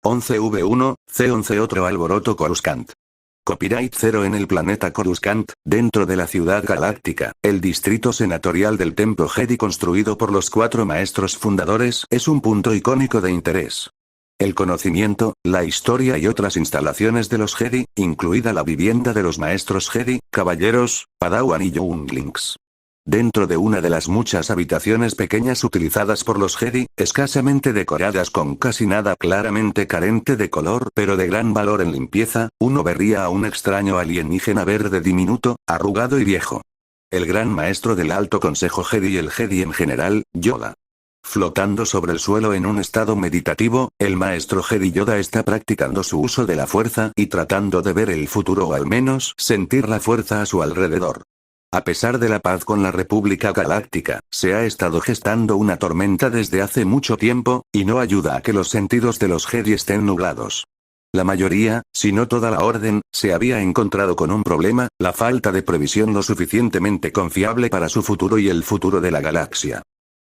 11V1, C11 Otro alboroto Coruscant. Copyright 0 en el planeta Coruscant, dentro de la ciudad galáctica, el distrito senatorial del Templo Jedi construido por los 4 maestros fundadores es un punto icónico de interés. El conocimiento, la historia y otras instalaciones de los Jedi, incluida la vivienda de los maestros Jedi, caballeros, Padawan y Younglings. Dentro de una de las muchas habitaciones pequeñas utilizadas por los Jedi, escasamente decoradas con casi nada claramente carente de color pero de gran valor en limpieza, uno vería a un extraño alienígena verde diminuto, arrugado y viejo. El gran maestro del Alto Consejo Jedi y el Jedi en general, Yoda. Flotando sobre el suelo en un estado meditativo, el maestro Jedi Yoda está practicando su uso de la fuerza y tratando de ver el futuro o al menos sentir la fuerza a su alrededor. A pesar de la paz con la República Galáctica, se ha estado gestando una tormenta desde hace mucho tiempo, y no ayuda a que los sentidos de los Jedi estén nublados. La mayoría, si no toda la orden, se había encontrado con un problema, la falta de previsión lo suficientemente confiable para su futuro y el futuro de la galaxia.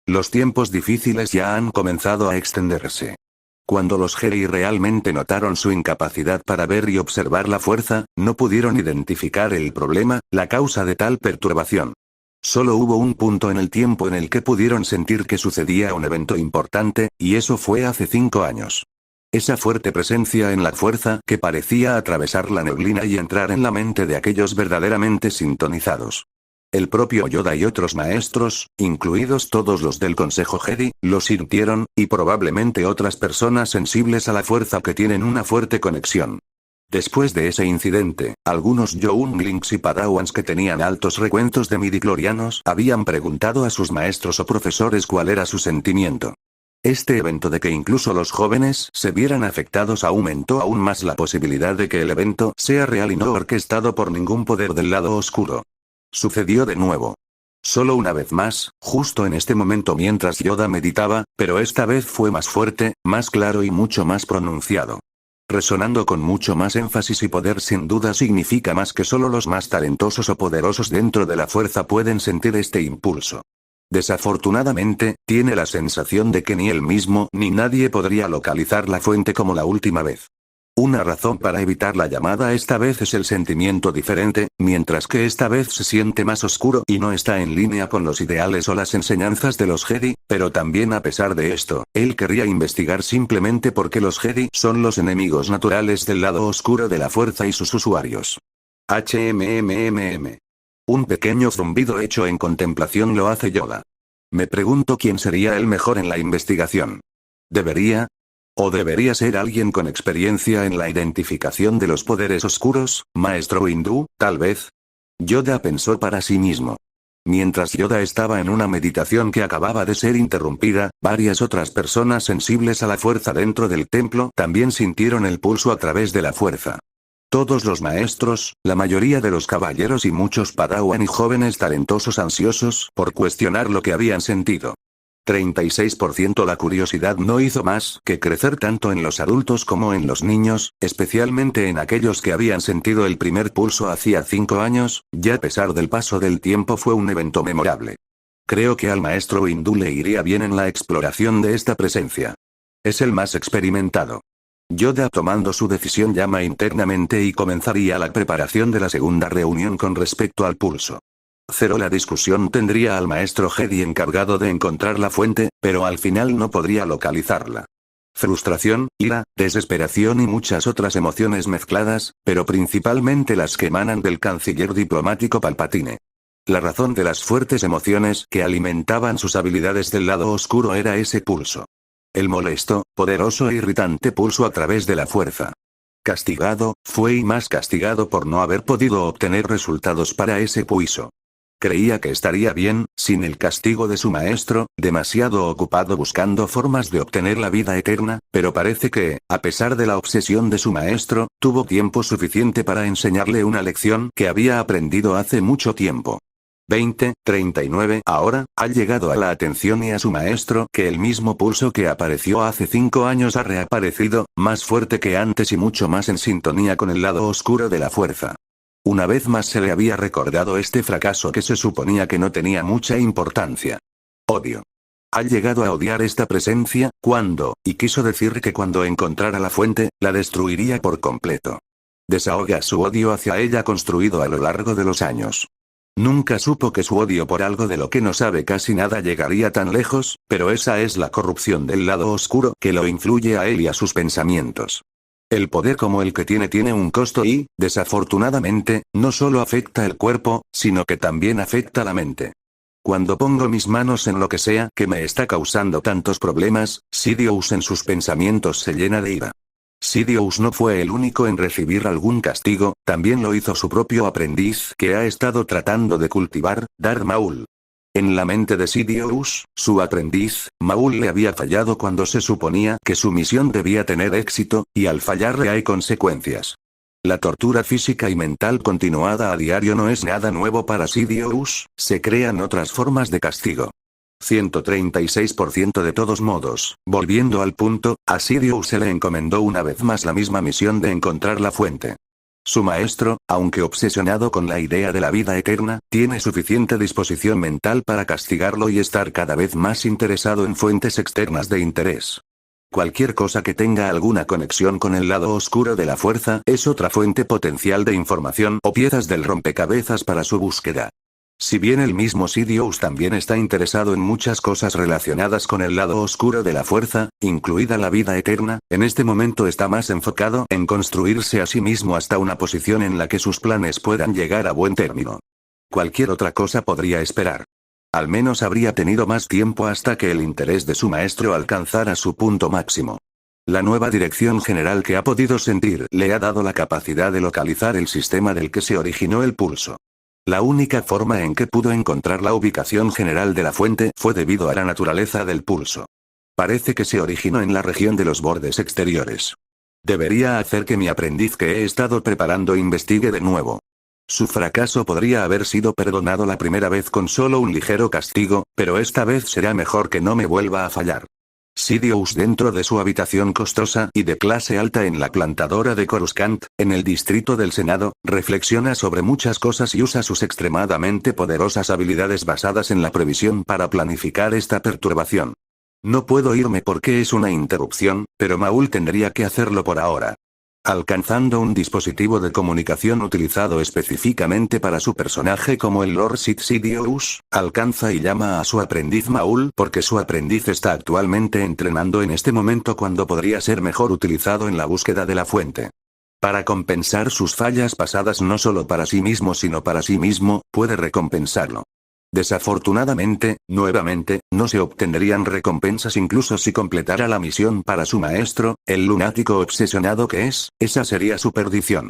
Los tiempos difíciles ya han comenzado a extenderse. Cuando los Jedi realmente notaron su incapacidad para ver y observar la fuerza, no pudieron identificar el problema, la causa de tal perturbación. Solo hubo un punto en el tiempo en el que pudieron sentir que sucedía un evento importante, y eso fue hace 5 años. Esa fuerte presencia en la fuerza que parecía atravesar la neblina y entrar en la mente de aquellos verdaderamente sintonizados. El propio Yoda y otros maestros, incluidos todos los del Consejo Jedi, lo sintieron, y probablemente otras personas sensibles a la fuerza que tienen una fuerte conexión. Después de ese incidente, algunos Younglings y Padawans que tenían altos recuentos de midichlorianos habían preguntado a sus maestros o profesores cuál era su sentimiento. Este evento de que incluso los jóvenes se vieran afectados aumentó aún más la posibilidad de que el evento sea real y no orquestado por ningún poder del lado oscuro. Sucedió de nuevo. Solo una vez más, justo en este momento mientras Yoda meditaba, pero esta vez fue más fuerte, más claro y mucho más pronunciado. Resonando con mucho más énfasis y poder sin duda significa más que solo los más talentosos o poderosos dentro de la fuerza pueden sentir este impulso. Desafortunadamente, tiene la sensación de que ni él mismo ni nadie podría localizar la fuente como la última vez. Una razón para evitar la llamada esta vez es el sentimiento diferente, mientras que esta vez se siente más oscuro y no está en línea con los ideales o las enseñanzas de los Jedi, pero también a pesar de esto, él querría investigar simplemente porque los Jedi son los enemigos naturales del lado oscuro de la fuerza y sus usuarios. HMMMM. Un pequeño zumbido hecho en contemplación lo hace Yoda. Me pregunto quién sería el mejor en la investigación. ¿Debería? ¿O debería ser alguien con experiencia en la identificación de los poderes oscuros, maestro hindú, tal vez? Yoda pensó para sí mismo. Mientras Yoda estaba en una meditación que acababa de ser interrumpida, varias otras personas sensibles a la fuerza dentro del templo también sintieron el pulso a través de la fuerza. Todos los maestros, la mayoría de los caballeros y muchos padawan y jóvenes talentosos ansiosos por cuestionar lo que habían sentido. 36%. La curiosidad no hizo más que crecer tanto en los adultos como en los niños, especialmente en aquellos que habían sentido el primer pulso hacía 5 años, ya a pesar del paso del tiempo fue un evento memorable. Creo que al maestro hindú le iría bien en la exploración de esta presencia. Es el más experimentado. Yoda tomando su decisión llama internamente y comenzaría la preparación de la segunda reunión con respecto al pulso. 0. La discusión tendría al maestro Jedi encargado de encontrar la fuente, pero al final no podría localizarla. Frustración, ira, desesperación y muchas otras emociones mezcladas, pero principalmente las que emanan del canciller diplomático Palpatine. La razón de las fuertes emociones que alimentaban sus habilidades del lado oscuro era ese pulso. El molesto, poderoso e irritante pulso a través de la fuerza. Castigado, fue y más castigado por no haber podido obtener resultados para ese pulso. Creía que estaría bien, sin el castigo de su maestro, demasiado ocupado buscando formas de obtener la vida eterna, pero parece que, a pesar de la obsesión de su maestro, tuvo tiempo suficiente para enseñarle una lección que había aprendido hace mucho tiempo. 20:39 Ahora, ha llegado a la atención y a su maestro que el mismo pulso que apareció hace 5 años ha reaparecido, más fuerte que antes y mucho más en sintonía con el lado oscuro de la fuerza. Una vez más se le había recordado este fracaso que se suponía que no tenía mucha importancia. Odio. Ha llegado a odiar esta presencia, y quiso decir que cuando encontrara la fuente, la destruiría por completo. Desahoga su odio hacia ella construido a lo largo de los años. Nunca supo que su odio por algo de lo que no sabe casi nada llegaría tan lejos, pero esa es la corrupción del lado oscuro que lo influye a él y a sus pensamientos. El poder como el que tiene un costo y, desafortunadamente, no solo afecta el cuerpo, sino que también afecta la mente. Cuando pongo mis manos en lo que sea que me está causando tantos problemas, Sidious en sus pensamientos se llena de ira. Sidious no fue el único en recibir algún castigo, también lo hizo su propio aprendiz que ha estado tratando de cultivar, Darth Maul. En la mente de Sidious, su aprendiz, Maul le había fallado cuando se suponía que su misión debía tener éxito, y al fallarle hay consecuencias. La tortura física y mental continuada a diario no es nada nuevo para Sidious, se crean otras formas de castigo. 136% de todos modos, volviendo al punto, a Sidious se le encomendó una vez más la misma misión de encontrar la fuente. Su maestro, aunque obsesionado con la idea de la vida eterna, tiene suficiente disposición mental para castigarlo y estar cada vez más interesado en fuentes externas de interés. Cualquier cosa que tenga alguna conexión con el lado oscuro de la fuerza es otra fuente potencial de información o piezas del rompecabezas para su búsqueda. Si bien el mismo Sidious también está interesado en muchas cosas relacionadas con el lado oscuro de la fuerza, incluida la vida eterna, en este momento está más enfocado en construirse a sí mismo hasta una posición en la que sus planes puedan llegar a buen término. Cualquier otra cosa podría esperar. Al menos habría tenido más tiempo hasta que el interés de su maestro alcanzara su punto máximo. La nueva dirección general que ha podido sentir le ha dado la capacidad de localizar el sistema del que se originó el pulso. La única forma en que pudo encontrar la ubicación general de la fuente fue debido a la naturaleza del pulso. Parece que se originó en la región de los bordes exteriores. Debería hacer que mi aprendiz que he estado preparando investigue de nuevo. Su fracaso podría haber sido perdonado la primera vez con solo un ligero castigo, pero esta vez será mejor que no me vuelva a fallar. Sidious dentro de su habitación costosa y de clase alta en la plantadora de Coruscant, en el distrito del Senado, reflexiona sobre muchas cosas y usa sus extremadamente poderosas habilidades basadas en la previsión para planificar esta perturbación. No puedo irme porque es una interrupción, pero Maul tendría que hacerlo por ahora. Alcanzando un dispositivo de comunicación utilizado específicamente para su personaje como el Lord Sith Sidious, alcanza y llama a su aprendiz Maul porque su aprendiz está actualmente entrenando en este momento cuando podría ser mejor utilizado en la búsqueda de la fuente. Para compensar sus fallas pasadas no solo para sí mismo sino para sí mismo, puede recompensarlo. Desafortunadamente, nuevamente, no se obtendrían recompensas incluso si completara la misión para su maestro, el lunático obsesionado que es, esa sería su perdición.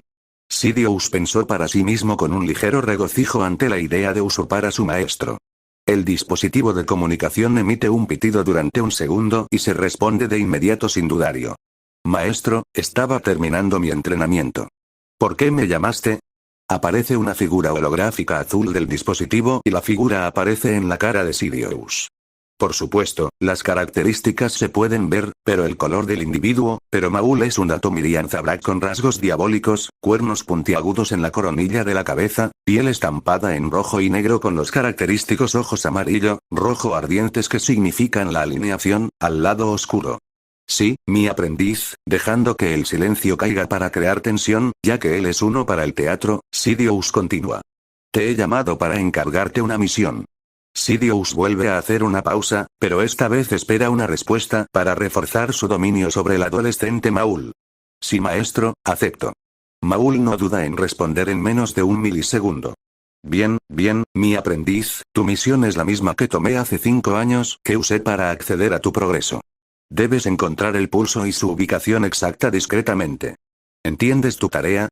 Sidious pensó para sí mismo con un ligero regocijo ante la idea de usurpar a su maestro. El dispositivo de comunicación emite un pitido durante un segundo y se responde de inmediato sin dudario. Maestro, estaba terminando mi entrenamiento. ¿Por qué me llamaste? Aparece una figura holográfica azul del dispositivo y la figura aparece en la cara de Sidious. Por supuesto, las características se pueden ver, pero el color del individuo, pero Maul es un Dathomirian Zabrak con rasgos diabólicos, cuernos puntiagudos en la coronilla de la cabeza, piel estampada en rojo y negro con los característicos ojos amarillo, rojo ardientes que significan la alineación, al lado oscuro. Sí, mi aprendiz, dejando que el silencio caiga para crear tensión, ya que él es uno para el teatro, Sidious continúa. Te he llamado para encargarte una misión. Sidious vuelve a hacer una pausa, pero esta vez espera una respuesta para reforzar su dominio sobre el adolescente Maul. Sí, maestro, acepto. Maul no duda en responder en menos de un milisegundo. Bien, mi aprendiz, tu misión es la misma que tomé hace 5 años, que usé para acceder a tu progreso. Debes encontrar el pulso y su ubicación exacta discretamente. ¿Entiendes tu tarea?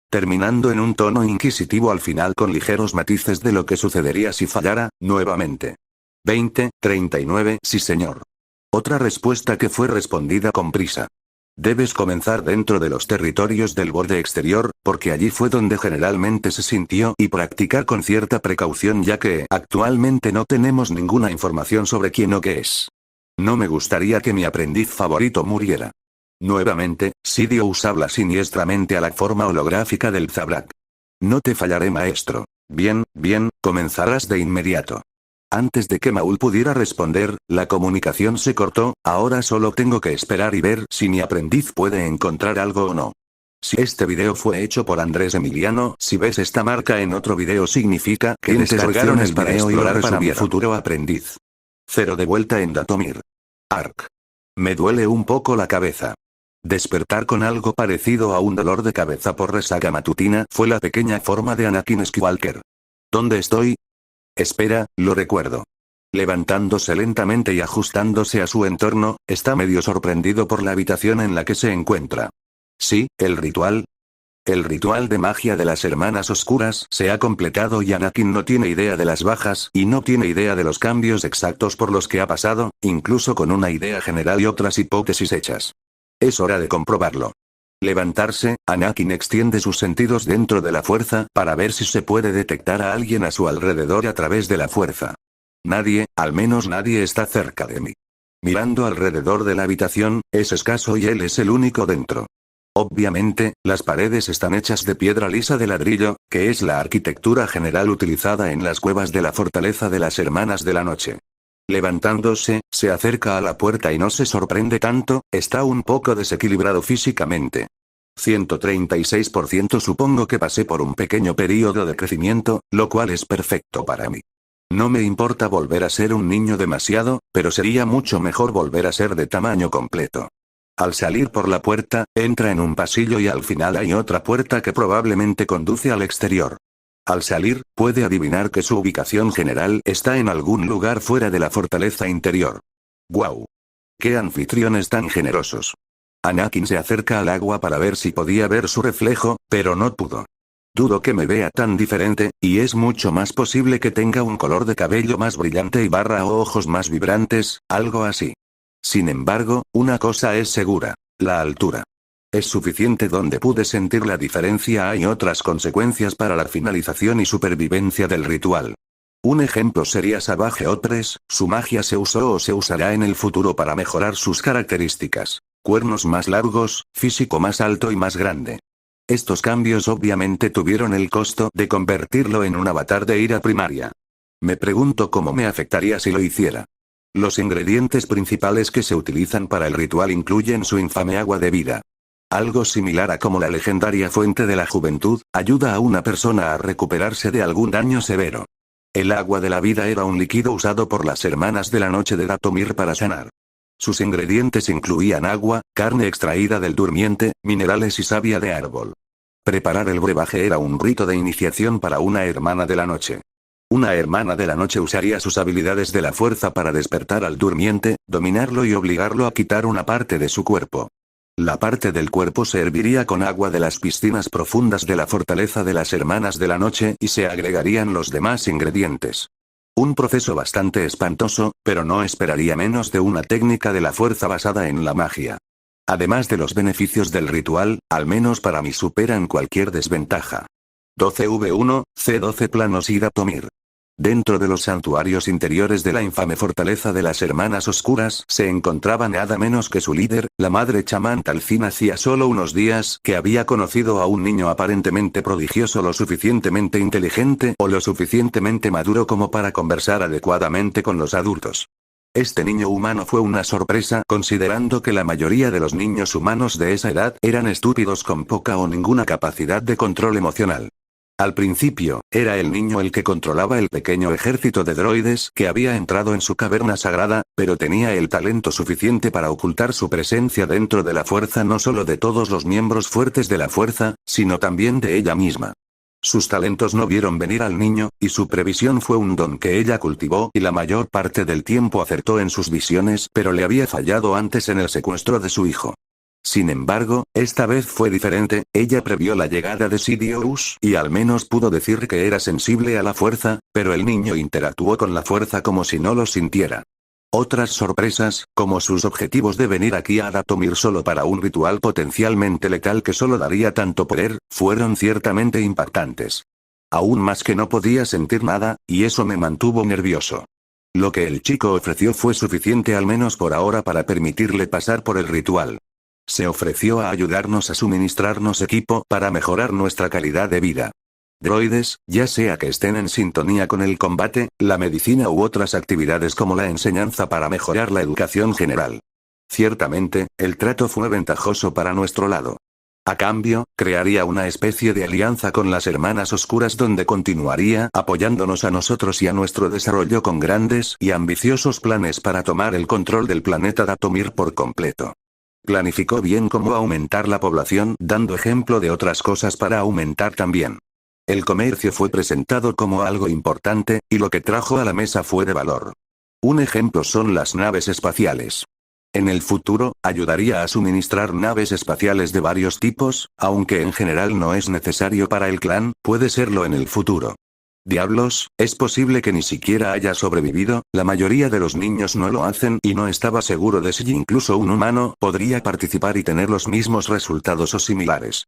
Terminando en un tono inquisitivo al final con ligeros matices de lo que sucedería si fallara, nuevamente. 39, sí señor. Otra respuesta que fue respondida con prisa. Debes comenzar dentro de los territorios del borde exterior, porque allí fue donde generalmente se sintió y practicar con cierta precaución ya que actualmente no tenemos ninguna información sobre quién o qué es. No me gustaría que mi aprendiz favorito muriera. Nuevamente, Sidious habla siniestramente a la forma holográfica del Zabrak. No te fallaré maestro. Bien, comenzarás de inmediato. Antes de que Maul pudiera responder, la comunicación se cortó, ahora solo tengo que esperar y ver si mi aprendiz puede encontrar algo o no. Si este video fue hecho por Andrés Emiliano, si ves esta marca en otro video significa que descargaron el para video y lo para mi futuro aprendiz. 0 de vuelta en Datomir. Ark. Me duele un poco la cabeza. Despertar con algo parecido a un dolor de cabeza por resaca matutina fue la pequeña forma de Anakin Skywalker. ¿Dónde estoy? Espera, lo recuerdo. Levantándose lentamente y ajustándose a su entorno, está medio sorprendido por la habitación en la que se encuentra. Sí, el ritual. El ritual de magia de las hermanas oscuras se ha completado y Anakin no tiene idea de las bajas y no tiene idea de los cambios exactos por los que ha pasado, incluso con una idea general y otras hipótesis hechas. Es hora de comprobarlo. Levantarse, Anakin extiende sus sentidos dentro de la fuerza para ver si se puede detectar a alguien a su alrededor a través de la fuerza. Nadie, al menos nadie está cerca de mí. Mirando alrededor de la habitación, es escaso y él es el único dentro. Obviamente, las paredes están hechas de piedra lisa de ladrillo, que es la arquitectura general utilizada en las cuevas de la fortaleza de las Hermanas de la Noche. Levantándose, se acerca a la puerta y no se sorprende tanto, está un poco desequilibrado físicamente. 136% supongo que pasé por un pequeño período de crecimiento, lo cual es perfecto para mí. No me importa volver a ser un niño demasiado, pero sería mucho mejor volver a ser de tamaño completo. Al salir por la puerta, entra en un pasillo y al final hay otra puerta que probablemente conduce al exterior. Al salir, puede adivinar que su ubicación general está en algún lugar fuera de la fortaleza interior. ¡Guau! ¡Qué anfitriones tan generosos! Anakin se acerca al agua para ver si podía ver su reflejo, pero no pudo. Dudo que me vea tan diferente, y es mucho más posible que tenga un color de cabello más brillante y o ojos más vibrantes, algo así. Sin embargo, una cosa es segura: la altura. Es suficiente donde pude sentir la diferencia. Hay otras consecuencias para la finalización y supervivencia del ritual. Un ejemplo sería Savage Opress, su magia se usó o se usará en el futuro para mejorar sus características. Cuernos más largos, físico más alto y más grande. Estos cambios obviamente tuvieron el costo de convertirlo en un avatar de ira primaria. Me pregunto cómo me afectaría si lo hiciera. Los ingredientes principales que se utilizan para el ritual incluyen su infame agua de vida. Algo similar a como la legendaria fuente de la juventud, ayuda a una persona a recuperarse de algún daño severo. El agua de la vida era un líquido usado por las Hermanas de la Noche de Datomir para sanar. Sus ingredientes incluían agua, carne extraída del durmiente, minerales y savia de árbol. Preparar el brebaje era un rito de iniciación para una Hermana de la Noche. Una Hermana de la Noche usaría sus habilidades de la fuerza para despertar al durmiente, dominarlo y obligarlo a quitar una parte de su cuerpo. La parte del cuerpo se herviría con agua de las piscinas profundas de la fortaleza de las Hermanas de la Noche y se agregarían los demás ingredientes. Un proceso bastante espantoso, pero no esperaría menos de una técnica de la fuerza basada en la magia. Además de los beneficios del ritual, al menos para mí superan cualquier desventaja. 12V1, C12 planos y Datomir. Dentro de los santuarios interiores de la infame fortaleza de las Hermanas Oscuras se encontraba nada menos que su líder, la madre chamán Talcin. Hacía solo unos días que había conocido a un niño aparentemente prodigioso, lo suficientemente inteligente o lo suficientemente maduro como para conversar adecuadamente con los adultos. Este niño humano fue una sorpresa considerando que la mayoría de los niños humanos de esa edad eran estúpidos con poca o ninguna capacidad de control emocional. Al principio, era el niño el que controlaba el pequeño ejército de droides que había entrado en su caverna sagrada, pero tenía el talento suficiente para ocultar su presencia dentro de la fuerza, no solo de todos los miembros fuertes de la fuerza, sino también de ella misma. Sus talentos no vieron venir al niño, y su previsión fue un don que ella cultivó y la mayor parte del tiempo acertó en sus visiones, pero le había fallado antes en el secuestro de su hijo. Sin embargo, esta vez fue diferente. Ella previó la llegada de Sidious y al menos pudo decir que era sensible a la fuerza, pero el niño interactuó con la fuerza como si no lo sintiera. Otras sorpresas, como sus objetivos de venir aquí a Datomir solo para un ritual potencialmente letal que solo daría tanto poder, fueron ciertamente impactantes. Aún más que no podía sentir nada, y eso me mantuvo nervioso. Lo que el chico ofreció fue suficiente al menos por ahora para permitirle pasar por el ritual. Se ofreció a ayudarnos a suministrarnos equipo para mejorar nuestra calidad de vida. droides, ya sea que estén en sintonía con el combate, la medicina u otras actividades como la enseñanza para mejorar la educación general. Ciertamente, el trato fue ventajoso para nuestro lado. A cambio, crearía una especie de alianza con las Hermanas Oscuras donde continuaría apoyándonos a nosotros y a nuestro desarrollo con grandes y ambiciosos planes para tomar el control del planeta Datomir por completo. Planificó bien cómo aumentar la población, dando ejemplo de otras cosas para aumentar también. El comercio fue presentado como algo importante, y lo que trajo a la mesa fue de valor. Un ejemplo son las naves espaciales. En el futuro, ayudaría a suministrar naves espaciales de varios tipos, aunque en general no es necesario para el clan, puede serlo en el futuro. Diablos, es posible que ni siquiera haya sobrevivido, la mayoría de los niños no lo hacen y no estaba seguro de si incluso un humano podría participar y tener los mismos resultados o similares.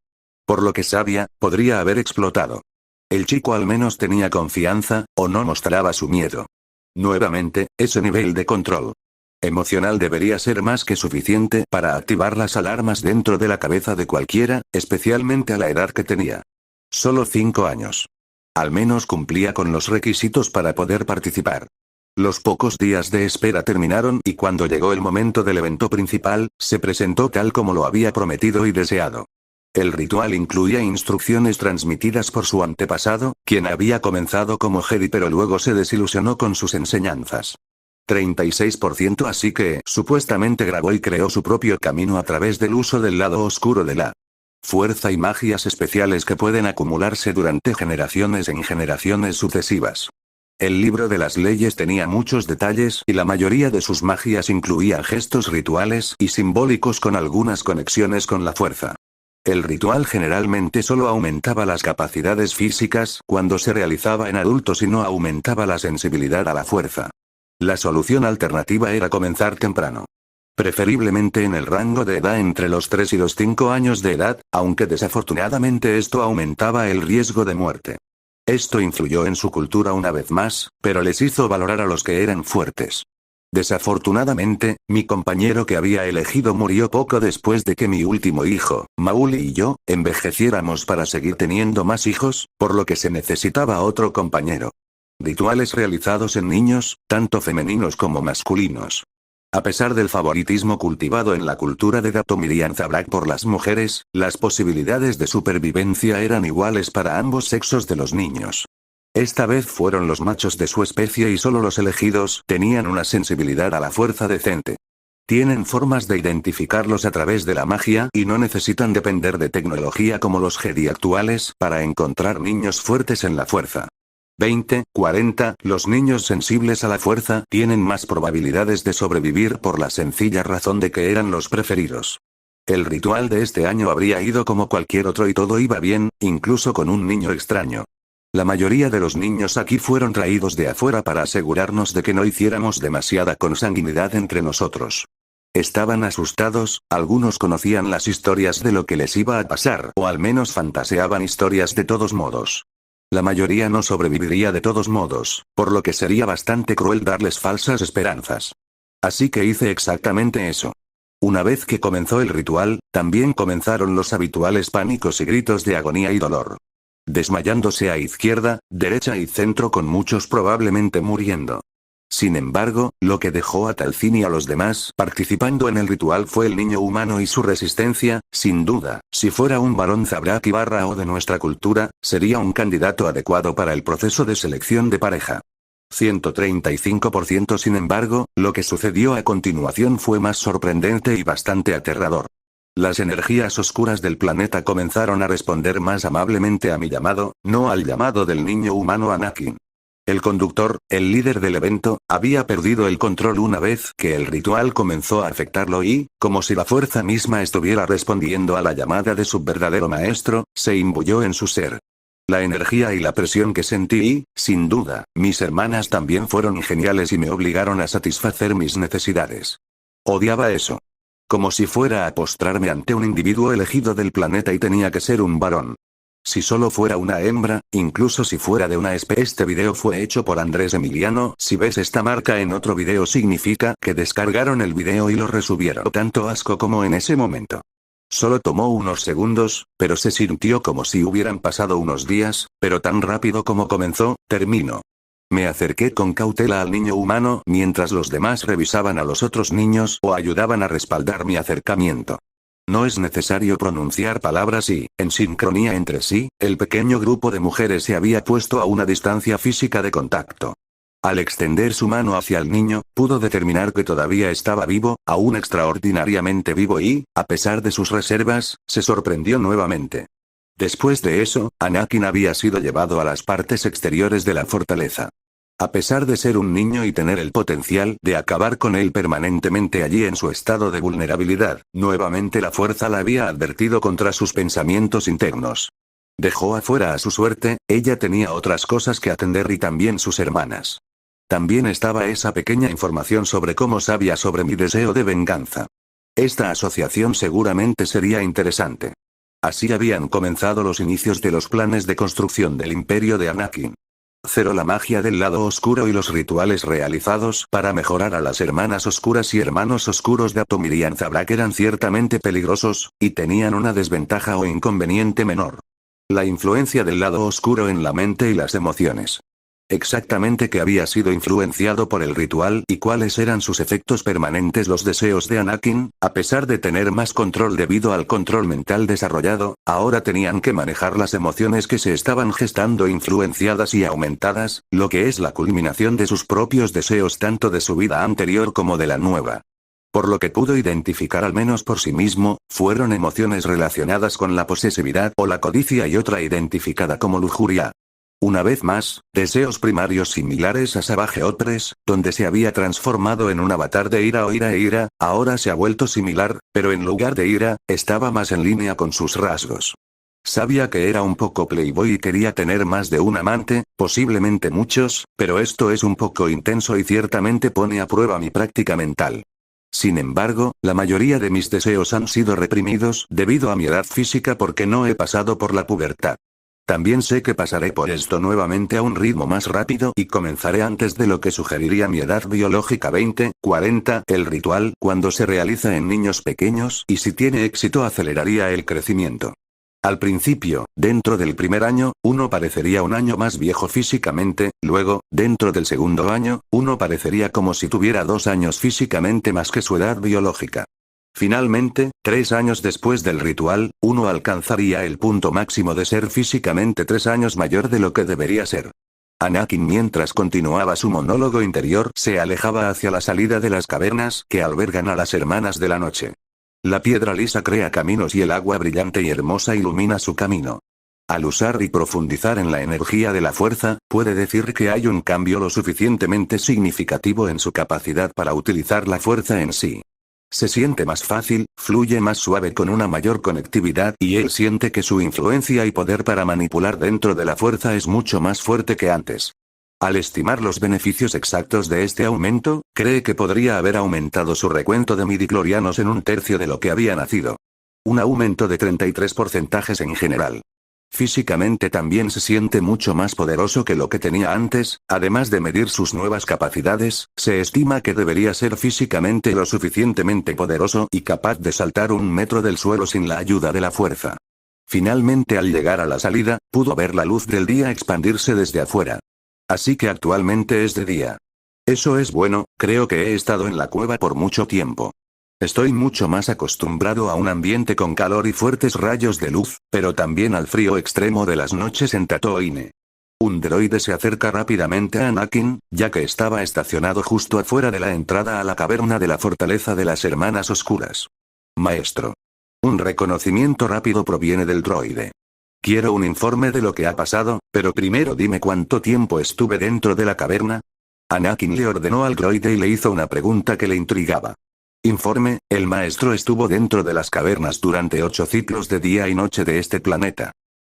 Por lo que sabía, podría haber explotado. El chico al menos tenía confianza, o no mostraba su miedo. Nuevamente, ese nivel de control emocional debería ser más que suficiente para activar las alarmas dentro de la cabeza de cualquiera, especialmente a la edad que tenía. Solo 5 años. Al menos cumplía con los requisitos para poder participar. Los pocos días de espera terminaron y cuando llegó el momento del evento principal, se presentó tal como lo había prometido y deseado. El ritual incluía instrucciones transmitidas por su antepasado, quien había comenzado como Jedi pero luego se desilusionó con sus enseñanzas. 36% así que, supuestamente grabó y creó su propio camino a través del uso del lado oscuro de la fuerza y magias especiales que pueden acumularse durante generaciones en generaciones sucesivas. El libro de las leyes tenía muchos detalles y la mayoría de sus magias incluía gestos rituales y simbólicos con algunas conexiones con la fuerza. El ritual generalmente solo aumentaba las capacidades físicas cuando se realizaba en adultos y no aumentaba la sensibilidad a la fuerza. La solución alternativa era comenzar temprano. Preferiblemente en el rango de edad entre los 3 y los 5 años de edad, aunque desafortunadamente esto aumentaba el riesgo de muerte. Esto influyó en su cultura una vez más, pero les hizo valorar a los que eran fuertes. Desafortunadamente, mi compañero que había elegido murió poco después de que mi último hijo, Mauli y yo, envejeciéramos para seguir teniendo más hijos, por lo que se necesitaba otro compañero. Rituales realizados en niños, tanto femeninos como masculinos. A pesar del favoritismo cultivado en la cultura de Datomir y Anzabrak por las mujeres, las posibilidades de supervivencia eran iguales para ambos sexos de los niños. Esta vez fueron los machos de su especie y solo los elegidos tenían una sensibilidad a la fuerza decente. Tienen formas de identificarlos a través de la magia y no necesitan depender de tecnología como los Jedi actuales para encontrar niños fuertes en la fuerza. 40. Los niños sensibles a la fuerza tienen más probabilidades de sobrevivir por la sencilla razón de que eran los preferidos. El ritual de este año habría ido como cualquier otro y todo iba bien, incluso con un niño extraño. La mayoría de los niños aquí fueron traídos de afuera para asegurarnos de que no hiciéramos demasiada consanguinidad entre nosotros. Estaban asustados, algunos conocían las historias de lo que les iba a pasar o al menos fantaseaban historias de todos modos. La mayoría no sobreviviría de todos modos, por lo que sería bastante cruel darles falsas esperanzas. Así que hice exactamente eso. Una vez que comenzó el ritual, también comenzaron los habituales pánicos y gritos de agonía y dolor. Desmayándose a izquierda, derecha y centro con muchos probablemente muriendo. Sin embargo, lo que dejó a Talcin y a los demás participando en el ritual fue el niño humano y su resistencia, sin duda, si fuera un varón Zabrak Ibarra o de nuestra cultura, sería un candidato adecuado para el proceso de selección de pareja. 135%. Sin embargo, lo que sucedió a continuación fue más sorprendente y bastante aterrador. Las energías oscuras del planeta comenzaron a responder más amablemente a mi llamado, no al llamado del niño humano Anakin. El conductor, el líder del evento, había perdido el control una vez que el ritual comenzó a afectarlo y, como si la fuerza misma estuviera respondiendo a la llamada de su verdadero maestro, se imbuyó en su ser. La energía y la presión que sentí y, sin duda, mis hermanas también fueron geniales y me obligaron a satisfacer mis necesidades. Odiaba eso. Como si fuera a postrarme ante un individuo elegido del planeta y tenía que ser un varón. Si solo fuera una hembra, incluso si fuera de una especie. Este video fue hecho por Andrés Emiliano. Si ves esta marca en otro video significa que descargaron el video y lo resubieron. Tanto asco como en ese momento. Solo tomó unos segundos, pero se sintió como si hubieran pasado unos días, pero tan rápido como comenzó, terminó. Me acerqué con cautela al niño humano mientras los demás revisaban a los otros niños o ayudaban a respaldar mi acercamiento. No es necesario pronunciar palabras y, en sincronía entre sí, el pequeño grupo de mujeres se había puesto a una distancia física de contacto. Al extender su mano hacia el niño, pudo determinar que todavía estaba vivo, aún extraordinariamente vivo y, a pesar de sus reservas, se sorprendió nuevamente. Después de eso, Anakin había sido llevado a las partes exteriores de la fortaleza. A pesar de ser un niño y tener el potencial de acabar con él permanentemente allí en su estado de vulnerabilidad, nuevamente la fuerza la había advertido contra sus pensamientos internos. Dejó afuera a su suerte, ella tenía otras cosas que atender y también sus hermanas. También estaba esa pequeña información sobre cómo sabía sobre mi deseo de venganza. Esta asociación seguramente sería interesante. Así habían comenzado los inicios de los planes de construcción del imperio de Anakin. La magia del lado oscuro y los rituales realizados para mejorar a las hermanas oscuras y hermanos oscuros de Atomir y Anzabrak eran ciertamente peligrosos, y tenían una desventaja o inconveniente menor. La influencia del lado oscuro en la mente y las emociones. Exactamente qué había sido influenciado por el ritual y cuáles eran sus efectos permanentes. Los deseos de Anakin, a pesar de tener más control debido al control mental desarrollado, ahora tenían que manejar las emociones que se estaban gestando influenciadas y aumentadas, lo que es la culminación de sus propios deseos tanto de su vida anterior como de la nueva. Por lo que pudo identificar al menos por sí mismo, fueron emociones relacionadas con la posesividad o la codicia y otra identificada como lujuria. Una vez más, deseos primarios similares a Savage Opress, donde se había transformado en un avatar de ira o ira e ira, ahora se ha vuelto similar, pero en lugar de ira, estaba más en línea con sus rasgos. Sabía que era un poco playboy y quería tener más de un amante, posiblemente muchos, pero esto es un poco intenso y ciertamente pone a prueba mi práctica mental. Sin embargo, la mayoría de mis deseos han sido reprimidos debido a mi edad física porque no he pasado por la pubertad. También sé que pasaré por esto nuevamente a un ritmo más rápido y comenzaré antes de lo que sugeriría mi edad biológica 20, 40, el ritual cuando se realiza en niños pequeños y si tiene éxito aceleraría el crecimiento. Al principio, dentro del primer año, uno parecería un año más viejo físicamente, luego, dentro del segundo año, uno parecería como si tuviera 2 años físicamente más que su edad biológica. Finalmente, 3 años después del ritual, uno alcanzaría el punto máximo de ser físicamente 3 años mayor de lo que debería ser. Anakin mientras continuaba su monólogo interior se alejaba hacia la salida de las cavernas que albergan a las hermanas de la noche. La piedra lisa crea caminos y el agua brillante y hermosa ilumina su camino. Al usar y profundizar en la energía de la fuerza, puede decir que hay un cambio lo suficientemente significativo en su capacidad para utilizar la fuerza en sí. Se siente más fácil, fluye más suave con una mayor conectividad y él siente que su influencia y poder para manipular dentro de la fuerza es mucho más fuerte que antes. Al estimar los beneficios exactos de este aumento, cree que podría haber aumentado su recuento de midichlorianos en 1/3 de lo que había nacido. Un aumento de 33% en general. Físicamente también se siente mucho más poderoso que lo que tenía antes, además de medir sus nuevas capacidades, se estima que debería ser físicamente lo suficientemente poderoso y capaz de saltar 1 metro del suelo sin la ayuda de la fuerza. Finalmente al llegar a la salida, pudo ver la luz del día expandirse desde afuera. Así que actualmente es de día. Eso es bueno, creo que he estado en la cueva por mucho tiempo. Estoy mucho más acostumbrado a un ambiente con calor y fuertes rayos de luz, pero también al frío extremo de las noches en Tatooine. Un droide se acerca rápidamente a Anakin, ya que estaba estacionado justo afuera de la entrada a la caverna de la fortaleza de las Hermanas Oscuras. Maestro. Un reconocimiento rápido proviene del droide. Quiero un informe de lo que ha pasado, pero primero dime cuánto tiempo estuve dentro de la caverna. Anakin le ordenó al droide y le hizo una pregunta que le intrigaba. Informe, el maestro estuvo dentro de las cavernas durante 8 ciclos de día y noche de este planeta.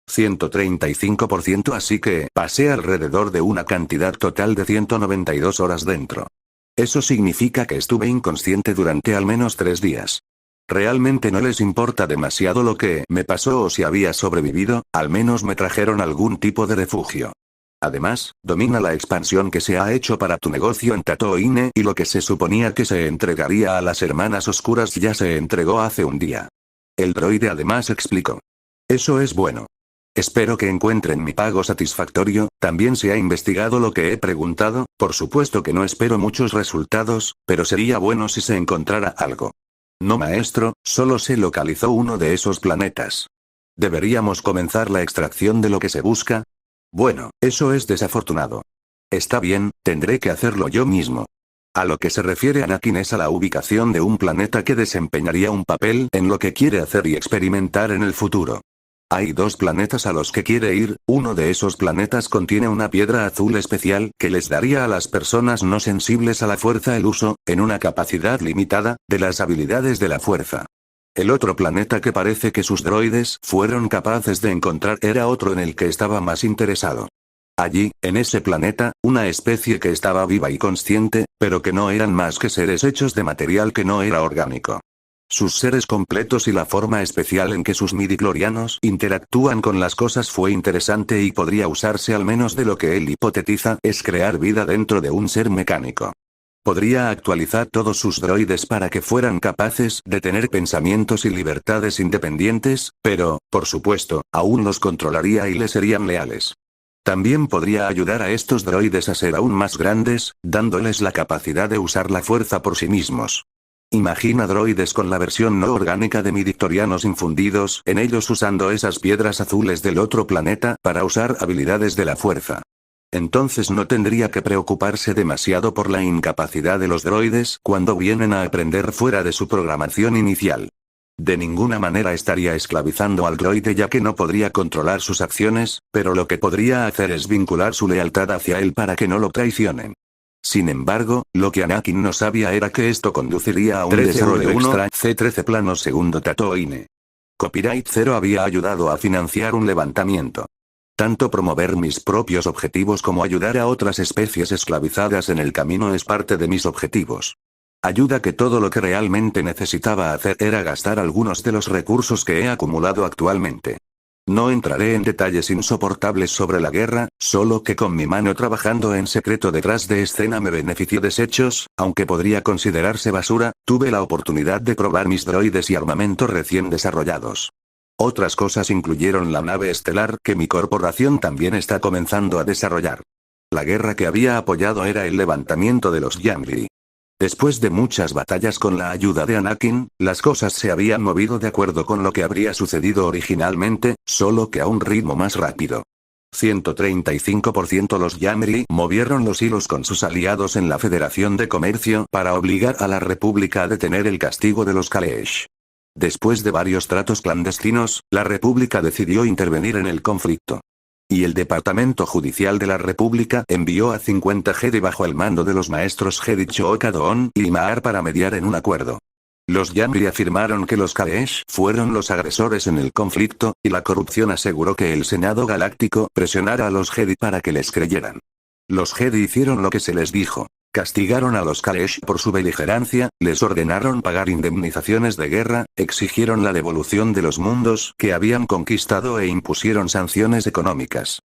135%, así que pasé alrededor de una cantidad total de 192 horas dentro. Eso significa que estuve inconsciente durante al menos 3 días. Realmente no les importa demasiado lo que me pasó o si había sobrevivido, al menos me trajeron algún tipo de refugio. Además, domina la expansión que se ha hecho para tu negocio en Tatooine y lo que se suponía que se entregaría a las Hermanas Oscuras ya se entregó hace un día. El droide además explicó. Eso es bueno. Espero que encuentren mi pago satisfactorio. También se ha investigado lo que he preguntado, por supuesto que no espero muchos resultados, pero sería bueno si se encontrara algo. No, maestro, solo se localizó uno de esos planetas. ¿Deberíamos comenzar la extracción de lo que se busca? Bueno, eso es desafortunado. Está bien, tendré que hacerlo yo mismo. A lo que se refiere Anakin es a la ubicación de un planeta que desempeñaría un papel en lo que quiere hacer y experimentar en el futuro. Hay 2 planetas a los que quiere ir, uno de esos planetas contiene una piedra azul especial que les daría a las personas no sensibles a la fuerza el uso, en una capacidad limitada, de las habilidades de la fuerza. El otro planeta que parece que sus droides fueron capaces de encontrar era otro en el que estaba más interesado. Allí, en ese planeta, una especie que estaba viva y consciente, pero que no eran más que seres hechos de material que no era orgánico. Sus seres completos y la forma especial en que sus midichlorianos interactúan con las cosas fue interesante y podría usarse al menos de lo que él hipotetiza es crear vida dentro de un ser mecánico. Podría actualizar todos sus droides para que fueran capaces de tener pensamientos y libertades independientes, pero, por supuesto, aún los controlaría y les serían leales. También podría ayudar a estos droides a ser aún más grandes, dándoles la capacidad de usar la fuerza por sí mismos. Imagina droides con la versión no orgánica de midichlorianos infundidos en ellos usando esas piedras azules del otro planeta para usar habilidades de la fuerza. Entonces no tendría que preocuparse demasiado por la incapacidad de los droides cuando vienen a aprender fuera de su programación inicial. De ninguna manera estaría esclavizando al droide ya que no podría controlar sus acciones, pero lo que podría hacer es vincular su lealtad hacia él para que no lo traicionen. Sin embargo, lo que Anakin no sabía era que esto conduciría a un desarrollo extra C-13 plano segundo Tatooine. Copyright 0 había ayudado a financiar un levantamiento. Tanto promover mis propios objetivos como ayudar a otras especies esclavizadas en el camino es parte de mis objetivos. Ayuda que todo lo que realmente necesitaba hacer era gastar algunos de los recursos que he acumulado actualmente. No entraré en detalles insoportables sobre la guerra, solo que con mi mano trabajando en secreto detrás de escena me benefició desechos, aunque podría considerarse basura, tuve la oportunidad de probar mis droides y armamento recién desarrollados. Otras cosas incluyeron la nave estelar que mi corporación también está comenzando a desarrollar. La guerra que había apoyado era el levantamiento de los Yamri. Después de muchas batallas con la ayuda de Anakin, las cosas se habían movido de acuerdo con lo que habría sucedido originalmente, solo que a un ritmo más rápido. 135% los Yamri movieron los hilos con sus aliados en la Federación de Comercio para obligar a la República a detener el castigo de los Kaleesh. Después de varios tratos clandestinos, la República decidió intervenir en el conflicto. Y el Departamento Judicial de la República envió a 50 Jedi bajo el mando de los maestros Jedi Cho-Ka-Doon y Maar para mediar en un acuerdo. Los Yamri afirmaron que los Kaleesh fueron los agresores en el conflicto, y la corrupción aseguró que el Senado Galáctico presionara a los Jedi para que les creyeran. Los Jedi hicieron lo que se les dijo. Castigaron a los Kaleesh por su beligerancia, les ordenaron pagar indemnizaciones de guerra, exigieron la devolución de los mundos que habían conquistado e impusieron sanciones económicas.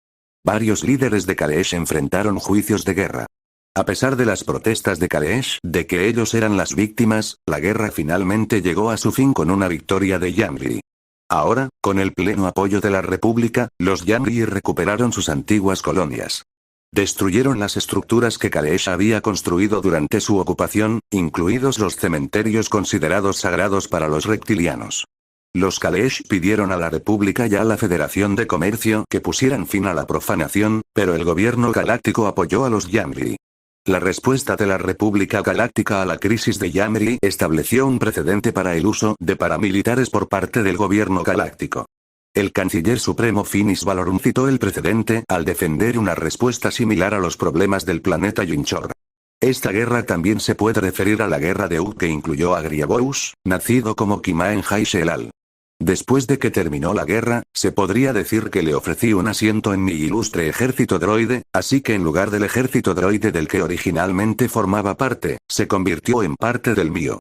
Varios líderes de Kaleesh enfrentaron juicios de guerra. A pesar de las protestas de Kaleesh de que ellos eran las víctimas, la guerra finalmente llegó a su fin con una victoria de Yamri. Ahora, con el pleno apoyo de la República, los Yamri recuperaron sus antiguas colonias. Destruyeron las estructuras que Kaleesh había construido durante su ocupación, incluidos los cementerios considerados sagrados para los reptilianos. Los Kaleesh pidieron a la República y a la Federación de Comercio que pusieran fin a la profanación, pero el gobierno galáctico apoyó a los Yamri. La respuesta de la República Galáctica a la crisis de Yamri estableció un precedente para el uso de paramilitares por parte del gobierno galáctico. El canciller supremo Finis Valorum citó el precedente al defender una respuesta similar a los problemas del planeta Yinchor. Esta guerra también se puede referir a la guerra de Uk que incluyó a Grievous, nacido como Kimaen Jai Shelal. Después de que terminó la guerra, se podría decir que le ofrecí un asiento en mi ilustre ejército droide, así que en lugar del ejército droide del que originalmente formaba parte, se convirtió en parte del mío.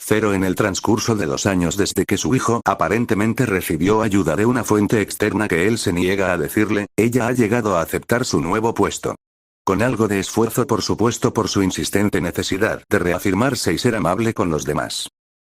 0 En el transcurso de 2 años desde que su hijo aparentemente recibió ayuda de una fuente externa que él se niega a decirle, ella ha llegado a aceptar su nuevo puesto. Con algo de esfuerzo por supuesto por su insistente necesidad de reafirmarse y ser amable con los demás.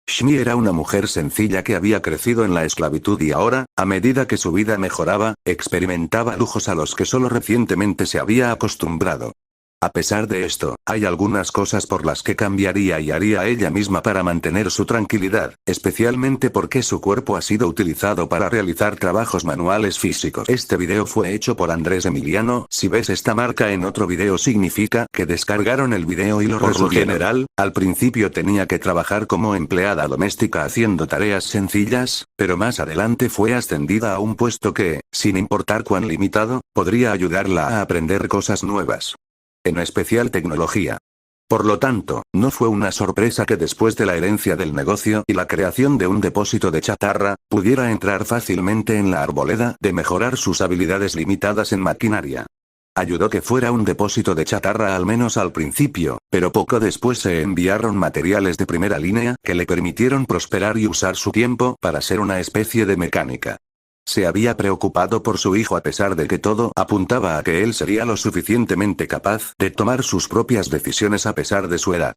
Shmi era una mujer sencilla que había crecido en la esclavitud y ahora, a medida que su vida mejoraba, experimentaba lujos a los que solo recientemente se había acostumbrado. A pesar de esto, hay algunas cosas por las que cambiaría y haría ella misma para mantener su tranquilidad, especialmente porque su cuerpo ha sido utilizado para realizar trabajos manuales físicos. Este video fue hecho por Andrés Emiliano. Si ves esta marca en otro video significa que descargaron el video y lo resubieron. Por lo general, al principio tenía que trabajar como empleada doméstica haciendo tareas sencillas, pero más adelante fue ascendida a un puesto que, sin importar cuán limitado, podría ayudarla a aprender cosas nuevas. En especial tecnología. Por lo tanto, no fue una sorpresa que después de la herencia del negocio y la creación de un depósito de chatarra, pudiera entrar fácilmente en la arboleda de mejorar sus habilidades limitadas en maquinaria. Ayudó que fuera un depósito de chatarra al menos al principio, pero poco después se enviaron materiales de primera línea que le permitieron prosperar y usar su tiempo para ser una especie de mecánica. Se había preocupado por su hijo a pesar de que todo apuntaba a que él sería lo suficientemente capaz de tomar sus propias decisiones a pesar de su edad.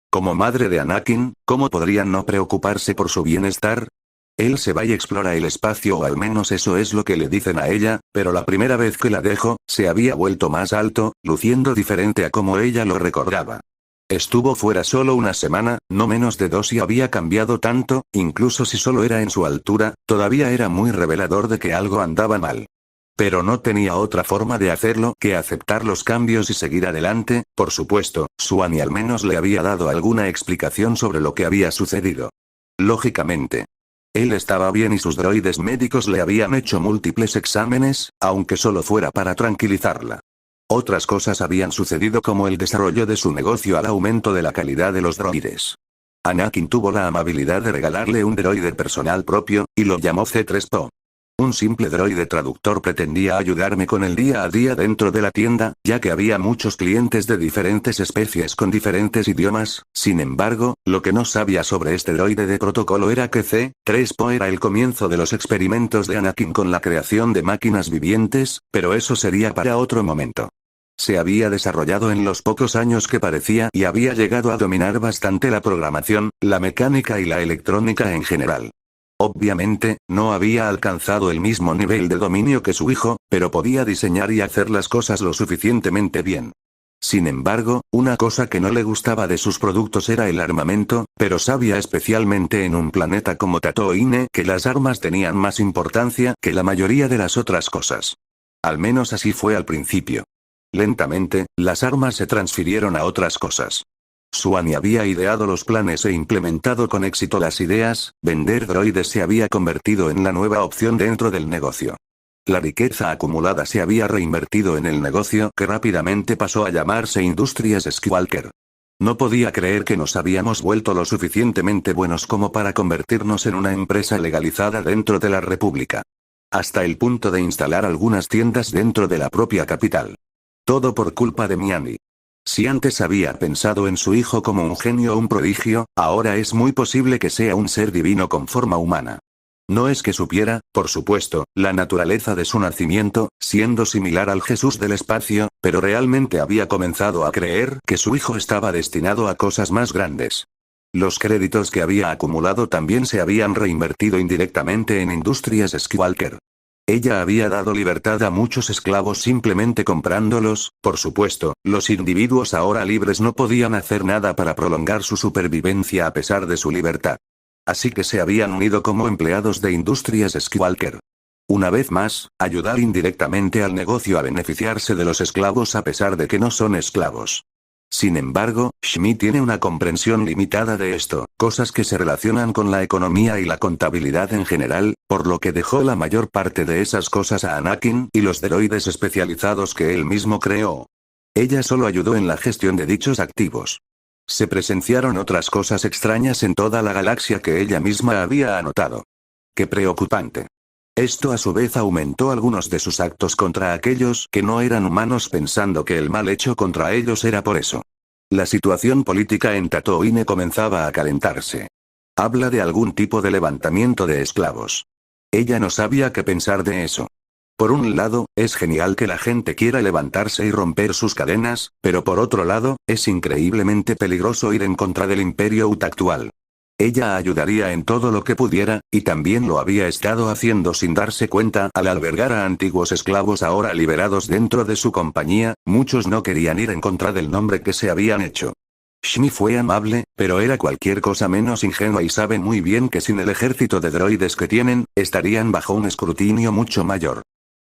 Como madre de Anakin, ¿cómo podría no preocuparse por su bienestar? Él se va y explora el espacio o al menos eso es lo que le dicen a ella, pero la primera vez que la dejó, se había vuelto más alto, luciendo diferente a como ella lo recordaba. Estuvo fuera solo una semana, no menos de 2 y había cambiado tanto, incluso si solo era en su altura, todavía era muy revelador de que algo andaba mal. Pero no tenía otra forma de hacerlo que aceptar los cambios y seguir adelante. Por supuesto, Suani al menos le había dado alguna explicación sobre lo que había sucedido. Lógicamente. Él estaba bien y sus droides médicos le habían hecho múltiples exámenes, aunque solo fuera para tranquilizarla. Otras cosas habían sucedido como el desarrollo de su negocio al aumento de la calidad de los droides. Anakin tuvo la amabilidad de regalarle un droide personal propio, y lo llamó C-3PO. Un simple droide traductor pretendía ayudarme con el día a día dentro de la tienda, ya que había muchos clientes de diferentes especies con diferentes idiomas. Sin embargo, lo que no sabía sobre este droide de protocolo era que C-3PO era el comienzo de los experimentos de Anakin con la creación de máquinas vivientes, pero eso sería para otro momento. Se había desarrollado en los pocos años que parecía y había llegado a dominar bastante la programación, la mecánica y la electrónica en general. Obviamente, no había alcanzado el mismo nivel de dominio que su hijo, pero podía diseñar y hacer las cosas lo suficientemente bien. Sin embargo, una cosa que no le gustaba de sus productos era el armamento, pero sabía especialmente en un planeta como Tatooine que las armas tenían más importancia que la mayoría de las otras cosas. Al menos así fue al principio. Lentamente, las armas se transfirieron a otras cosas. Suani había ideado los planes e implementado con éxito las ideas. Vender droides se había convertido en la nueva opción dentro del negocio. La riqueza acumulada se había reinvertido en el negocio que rápidamente pasó a llamarse Industrias Skywalker. No podía creer que nos habíamos vuelto lo suficientemente buenos como para convertirnos en una empresa legalizada dentro de la República. Hasta el punto de instalar algunas tiendas dentro de la propia capital. Todo por culpa de Miani. Si antes había pensado en su hijo como un genio o un prodigio, ahora es muy posible que sea un ser divino con forma humana. No es que supiera, por supuesto, la naturaleza de su nacimiento, siendo similar al Jesús del espacio, pero realmente había comenzado a creer que su hijo estaba destinado a cosas más grandes. Los créditos que había acumulado también se habían reinvertido indirectamente en Industrias Skywalker. Ella había dado libertad a muchos esclavos simplemente comprándolos. Por supuesto, los individuos ahora libres no podían hacer nada para prolongar su supervivencia a pesar de su libertad. Así que se habían unido como empleados de Industrias Skywalker. Una vez más, ayudar indirectamente al negocio a beneficiarse de los esclavos a pesar de que no son esclavos. Sin embargo, Shmi tiene una comprensión limitada de esto, cosas que se relacionan con la economía y la contabilidad en general, por lo que dejó la mayor parte de esas cosas a Anakin y los droides especializados que él mismo creó. Ella solo ayudó en la gestión de dichos activos. Se presenciaron otras cosas extrañas en toda la galaxia que ella misma había anotado. ¡Qué preocupante! Esto a su vez aumentó algunos de sus actos contra aquellos que no eran humanos pensando que el mal hecho contra ellos era por eso. La situación política en Tatooine comenzaba a calentarse. Habla de algún tipo de levantamiento de esclavos. Ella no sabía qué pensar de eso. Por un lado, es genial que la gente quiera levantarse y romper sus cadenas, pero por otro lado, es increíblemente peligroso ir en contra del Imperio Ut actual. Ella ayudaría en todo lo que pudiera, y también lo había estado haciendo sin darse cuenta al albergar a antiguos esclavos ahora liberados dentro de su compañía. Muchos no querían ir en contra del nombre que se habían hecho. Shmi fue amable, pero era cualquier cosa menos ingenua y sabe muy bien que sin el ejército de droides que tienen, estarían bajo un escrutinio mucho mayor.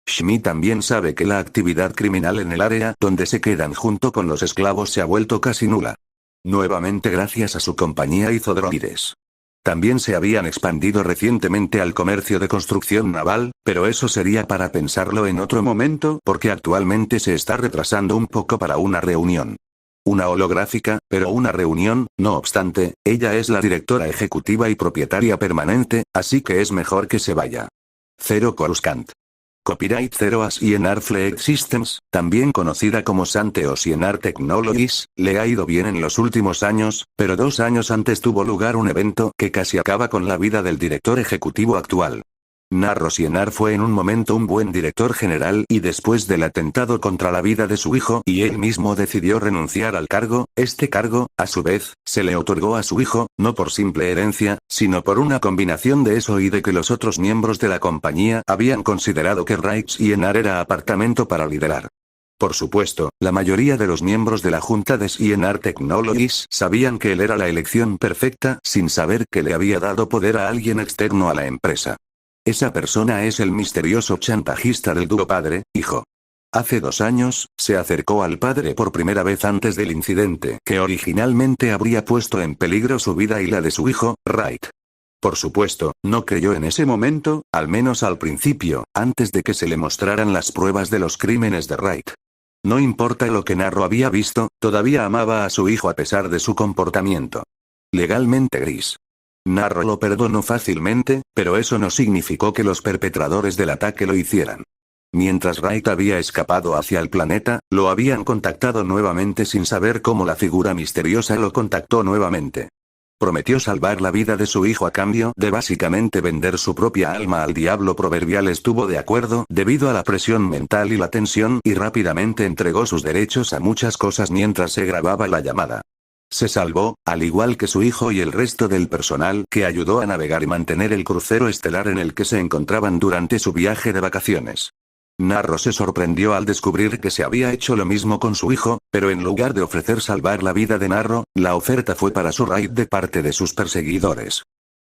Shmi también sabe que la actividad criminal en el área donde se quedan junto con los esclavos se ha vuelto casi nula. Nuevamente gracias a su compañía hizo droides. También se habían expandido recientemente al comercio de construcción naval, pero eso sería para pensarlo en otro momento porque actualmente se está retrasando un poco para una reunión. Una holográfica, pero una reunión. No obstante, ella es la directora ejecutiva y propietaria permanente, así que es mejor que se vaya. 0 Coruscant. Copyright 0 Asienar Fleet Systems, también conocida como Sante Oceanar Technologies, le ha ido bien en los últimos años, pero 2 años antes tuvo lugar un evento que casi acaba con la vida del director ejecutivo actual. Narro Oceanar fue en un momento un buen director general y después del atentado contra la vida de su hijo y él mismo decidió renunciar al cargo. Este cargo, a su vez, se le otorgó a su hijo, no por simple herencia, sino por una combinación de eso y de que los otros miembros de la compañía habían considerado que Raik Oceanar era apartamento para liderar. Por supuesto, la mayoría de los miembros de la junta de Oceanar Technologies sabían que él era la elección perfecta sin saber que le había dado poder a alguien externo a la empresa. Esa persona es el misterioso chantajista del dúo padre-hijo. Hace 2 años, se acercó al padre por primera vez antes del incidente que originalmente habría puesto en peligro su vida y la de su hijo, Raik. Por supuesto, no creyó en ese momento, al menos al principio, antes de que se le mostraran las pruebas de los crímenes de Raik. No importa lo que Narro había visto, todavía amaba a su hijo a pesar de su comportamiento. Legalmente gris. Narro lo perdonó fácilmente, pero eso no significó que los perpetradores del ataque lo hicieran. Mientras Raik había escapado hacia el planeta, lo habían contactado nuevamente sin saber cómo la figura misteriosa lo contactó nuevamente. Prometió salvar la vida de su hijo a cambio de básicamente vender su propia alma al diablo proverbial. Estuvo de acuerdo debido a la presión mental y la tensión y rápidamente entregó sus derechos a muchas cosas mientras se grababa la llamada. Se salvó, al igual que su hijo y el resto del personal que ayudó a navegar y mantener el crucero estelar en el que se encontraban durante su viaje de vacaciones. Narro se sorprendió al descubrir que se había hecho lo mismo con su hijo, pero en lugar de ofrecer salvar la vida de Narro, la oferta fue para su raid de parte de sus perseguidores.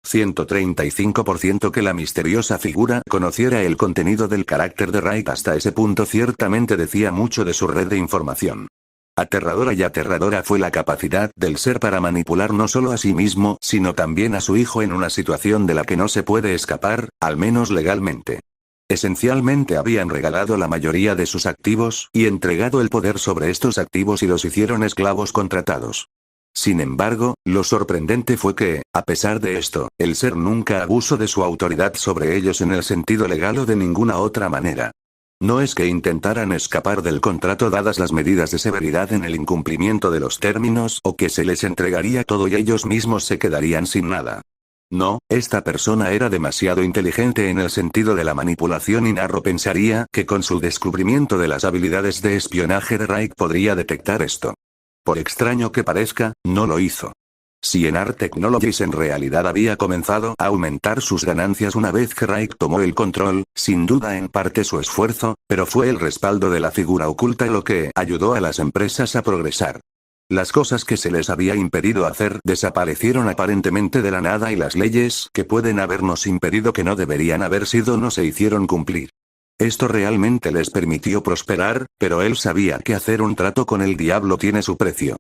135% que la misteriosa figura conociera el contenido del carácter de Raid hasta ese punto ciertamente decía mucho de su red de información. Aterradora y aterradora fue la capacidad del ser para manipular no solo a sí mismo, sino también a su hijo en una situación de la que no se puede escapar, al menos legalmente. Esencialmente habían regalado la mayoría de sus activos y entregado el poder sobre estos activos y los hicieron esclavos contratados. Sin embargo, lo sorprendente fue que, a pesar de esto, el ser nunca abusó de su autoridad sobre ellos en el sentido legal o de ninguna otra manera. No es que intentaran escapar del contrato dadas las medidas de severidad en el incumplimiento de los términos o que se les entregaría todo y ellos mismos se quedarían sin nada. No, esta persona era demasiado inteligente en el sentido de la manipulación y Narro pensaría que con su descubrimiento de las habilidades de espionaje de Raik podría detectar esto. Por extraño que parezca, no lo hizo. Oceanar Technologies en realidad había comenzado a aumentar sus ganancias una vez que Raik tomó el control, sin duda en parte su esfuerzo, pero fue el respaldo de la figura oculta lo que ayudó a las empresas a progresar. Las cosas que se les había impedido hacer desaparecieron aparentemente de la nada y las leyes que pueden habernos impedido que no deberían haber sido no se hicieron cumplir. Esto realmente les permitió prosperar, pero él sabía que hacer un trato con el diablo tiene su precio.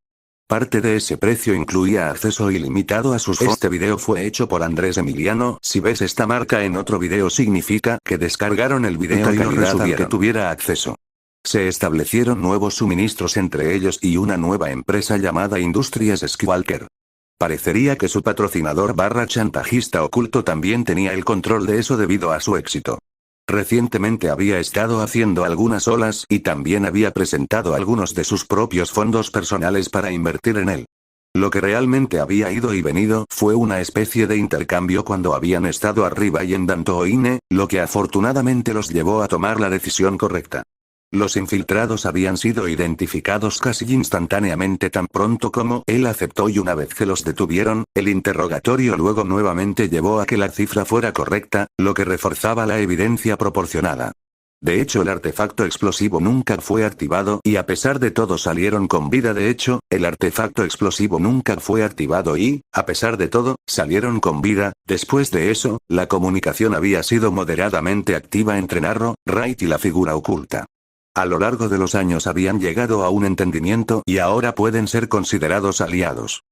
Parte de ese precio incluía acceso ilimitado a sus fondos. Este video fue hecho por Andrés Emiliano. Si ves esta marca en otro video significa que descargaron el video y lo resubieron que tuviera acceso. Se establecieron nuevos suministros entre ellos y una nueva empresa llamada Industrias Skywalker. Parecería que su patrocinador / chantajista oculto también tenía el control de eso debido a su éxito. Recientemente había estado haciendo algunas olas y también había presentado algunos de sus propios fondos personales para invertir en él. Lo que realmente había ido y venido fue una especie de intercambio cuando habían estado arriba y en Dantooine, lo que afortunadamente los llevó a tomar la decisión correcta. Los infiltrados habían sido identificados casi instantáneamente tan pronto como él aceptó, y una vez que los detuvieron, el interrogatorio luego nuevamente llevó a que la cifra fuera correcta, lo que reforzaba la evidencia proporcionada. De hecho, el artefacto explosivo nunca fue activado y a pesar de todo salieron con vida. De hecho, el artefacto explosivo nunca fue activado y, a pesar de todo, salieron con vida. Después de eso, la comunicación había sido moderadamente activa entre Narro, Wright y la figura oculta. A lo largo de los años habían llegado a un entendimiento y ahora pueden ser considerados aliados.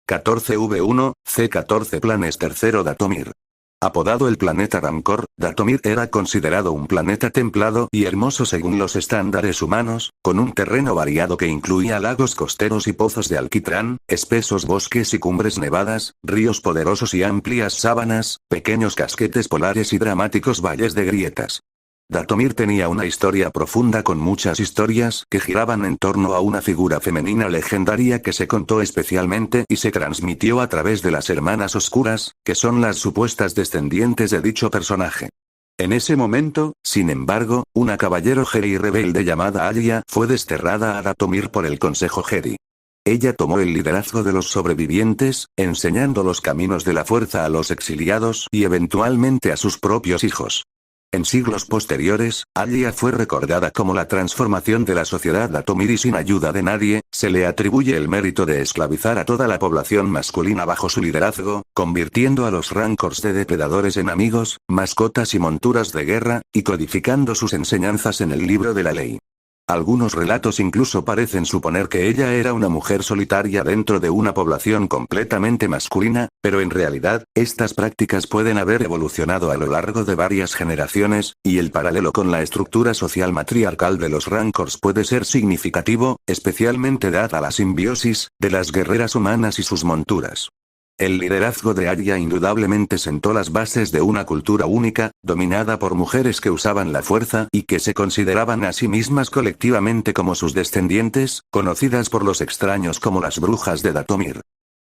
14V1, C14 Planes tercero Datomir. Apodado el planeta Rancor, Datomir era considerado un planeta templado y hermoso según los estándares humanos, con un terreno variado que incluía lagos costeros y pozos de alquitrán, espesos bosques y cumbres nevadas, ríos poderosos y amplias sábanas, pequeños casquetes polares y dramáticos valles de grietas. Datomir tenía una historia profunda con muchas historias que giraban en torno a una figura femenina legendaria que se contó especialmente y se transmitió a través de las Hermanas Oscuras, que son las supuestas descendientes de dicho personaje. En ese momento, sin embargo, una caballero Jedi rebelde llamada Alia fue desterrada a Datomir por el Consejo Jedi. Ella tomó el liderazgo de los sobrevivientes, enseñando los caminos de la fuerza a los exiliados y eventualmente a sus propios hijos. En siglos posteriores, Alia fue recordada como la transformación de la sociedad Datomir y sin ayuda de nadie, se le atribuye el mérito de esclavizar a toda la población masculina bajo su liderazgo, convirtiendo a los Rancors de depredadores en amigos, mascotas y monturas de guerra, y codificando sus enseñanzas en el libro de la ley. Algunos relatos incluso parecen suponer que ella era una mujer solitaria dentro de una población completamente masculina, pero en realidad, estas prácticas pueden haber evolucionado a lo largo de varias generaciones, y el paralelo con la estructura social matriarcal de los Rancors puede ser significativo, especialmente dada la simbiosis de las guerreras humanas y sus monturas. El liderazgo de Alia indudablemente sentó las bases de una cultura única, dominada por mujeres que usaban la fuerza y que se consideraban a sí mismas colectivamente como sus descendientes, conocidas por los extraños como las brujas de Datomir.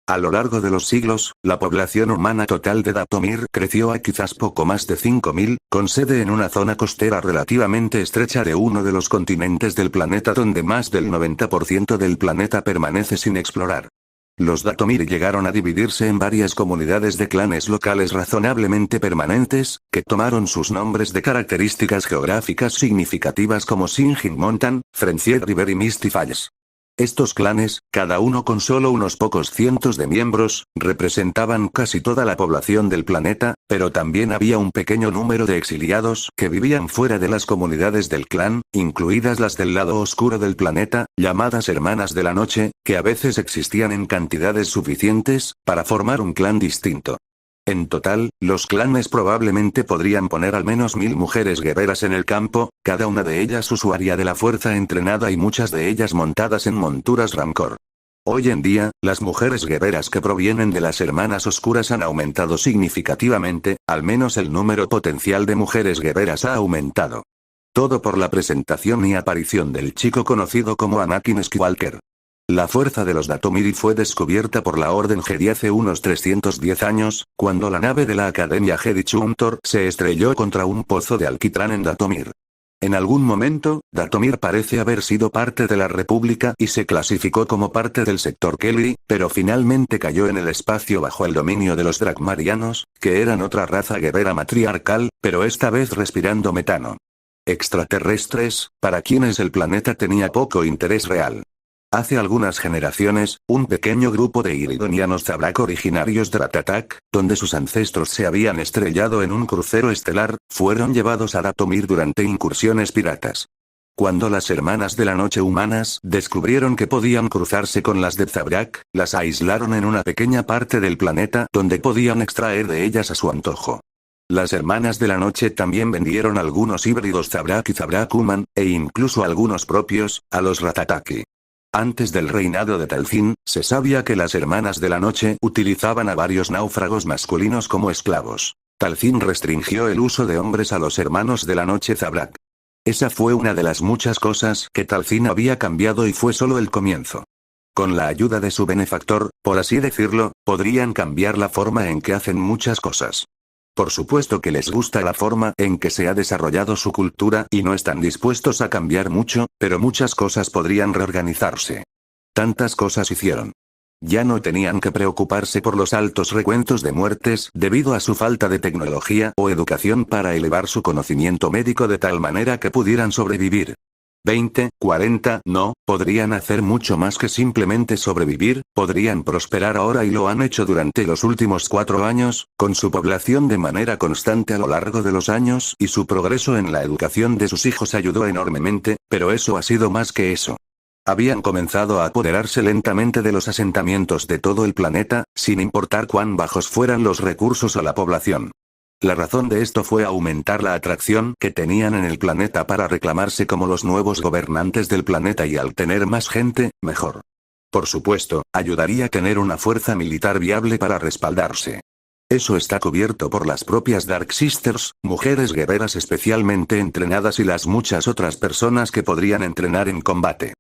A lo largo de los siglos, la población humana total de Datomir creció a quizás poco más de 5.000, con sede en una zona costera relativamente estrecha de uno de los continentes del planeta donde más del 90% del planeta permanece sin explorar. Los Datomir llegaron a dividirse en varias comunidades de clanes locales razonablemente permanentes, que tomaron sus nombres de características geográficas significativas como Singing Mountain, Frenzied River y Misty Falls. Estos clanes, cada uno con solo unos pocos cientos de miembros, representaban casi toda la población del planeta, pero también había un pequeño número de exiliados que vivían fuera de las comunidades del clan, incluidas las del lado oscuro del planeta, llamadas Hermanas de la Noche, que a veces existían en cantidades suficientes para formar un clan distinto. En total, los clanes probablemente podrían poner al menos 1000 mujeres guerreras en el campo, cada una de ellas usuaria de la fuerza entrenada y muchas de ellas montadas en monturas Rancor. Hoy en día, las mujeres guerreras que provienen de las Hermanas Oscuras han aumentado significativamente, al menos el número potencial de mujeres guerreras ha aumentado. Todo por la presentación y aparición del chico conocido como Anakin Skywalker. La fuerza de los Datomiri fue descubierta por la Orden Jedi hace unos 310 años, cuando la nave de la Academia Jedi Chuntor se estrelló contra un pozo de alquitrán en Datomir. En algún momento, Datomir parece haber sido parte de la República y se clasificó como parte del sector Kelly, pero finalmente cayó en el espacio bajo el dominio de los Drakmarianos, que eran otra raza guerrera matriarcal, pero esta vez respirando metano. Extraterrestres, para quienes el planeta tenía poco interés real. Hace algunas generaciones, un pequeño grupo de iridonianos Zabrak originarios de Ratatak, donde sus ancestros se habían estrellado en un crucero estelar, fueron llevados a Datomir durante incursiones piratas. Cuando las Hermanas de la Noche humanas descubrieron que podían cruzarse con las de Zabrak, las aislaron en una pequeña parte del planeta donde podían extraer de ellas a su antojo. Las Hermanas de la Noche también vendieron algunos híbridos Zabrak y Zabrak Human, e incluso algunos propios, a los Ratataki. Antes del reinado de Talcin, se sabía que las Hermanas de la Noche utilizaban a varios náufragos masculinos como esclavos. Talcin restringió el uso de hombres a los Hermanos de la Noche Zabrak. Esa fue una de las muchas cosas que Talcin había cambiado y fue solo el comienzo. Con la ayuda de su benefactor, por así decirlo, podrían cambiar la forma en que hacen muchas cosas. Por supuesto que les gusta la forma en que se ha desarrollado su cultura y no están dispuestos a cambiar mucho, pero muchas cosas podrían reorganizarse. Tantas cosas hicieron. Ya no tenían que preocuparse por los altos recuentos de muertes debido a su falta de tecnología o educación para elevar su conocimiento médico de tal manera que pudieran sobrevivir. 20, 40, no, podrían hacer mucho más que simplemente sobrevivir, podrían prosperar ahora y lo han hecho durante los últimos 4 años, con su población de manera constante a lo largo de los años y su progreso en la educación de sus hijos ayudó enormemente, pero eso ha sido más que eso. Habían comenzado a apoderarse lentamente de los asentamientos de todo el planeta, sin importar cuán bajos fueran los recursos a la población. La razón de esto fue aumentar la atracción que tenían en el planeta para reclamarse como los nuevos gobernantes del planeta y al tener más gente, mejor. Por supuesto, ayudaría a tener una fuerza militar viable para respaldarse. Eso está cubierto por las propias Dark Sisters, mujeres guerreras especialmente entrenadas y las muchas otras personas que podrían entrenar en combate.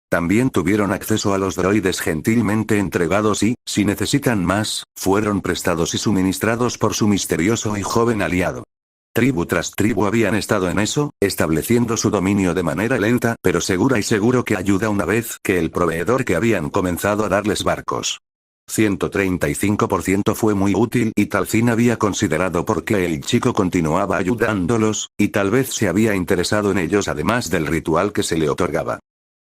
También tuvieron acceso a los droides gentilmente entregados y, si necesitan más, fueron prestados y suministrados por su misterioso y joven aliado. Tribu tras tribu habían estado en eso, estableciendo su dominio de manera lenta pero segura y seguro que ayuda una vez que el proveedor que habían comenzado a darles barcos. 135% fue muy útil y Talcin había considerado por qué el chico continuaba ayudándolos, y tal vez se había interesado en ellos además del ritual que se le otorgaba.